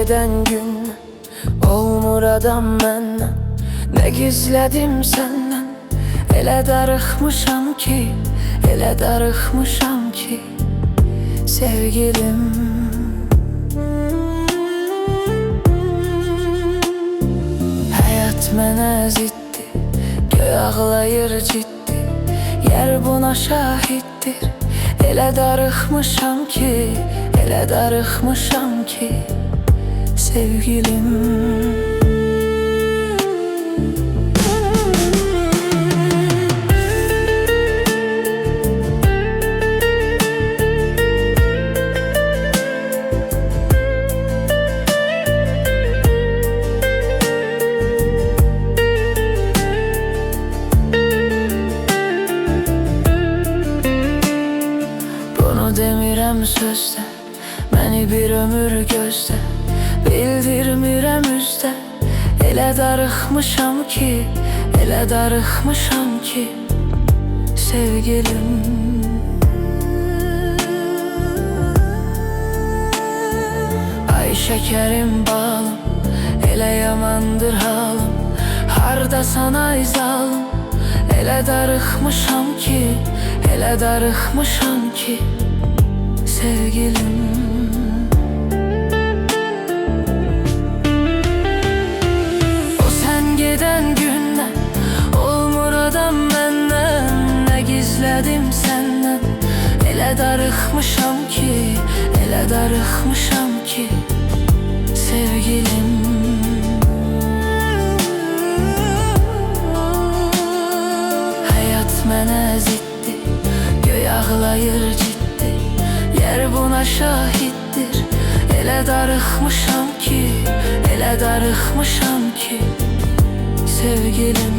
geden gün olmur adam məndən. Ne gizledim senden, elə darıxmışam ki, elə darıxmışam ki sevgilim. Həyat mənə ziddi, göy ağlayır ciddi, yer buna şahiddir. Elə darıxmışam ki, elə darıxmışam ki sevgilim. Demirəm sözdə, məni bir ömür gözdə, bildirmirəm üzdə. Elə darıxmışam ki, elə darıxmışam ki sevgilim. Ay şəkərim balım, elə yamandır halım, hardasan ay zalım. Elə darıxmışam ki, elə darıxmışam ki sevgilim. O sen giden gündən olmur adam məndən. Ne gizledim senden, elə darıxmışam ki, elə darıxmışam ki sevgilim. Həyat mənə ziddi, göy ağlayır ciddi, yer buna şahiddir. Elə darıxmışam ki, elə darıxmışam ki sevgilim.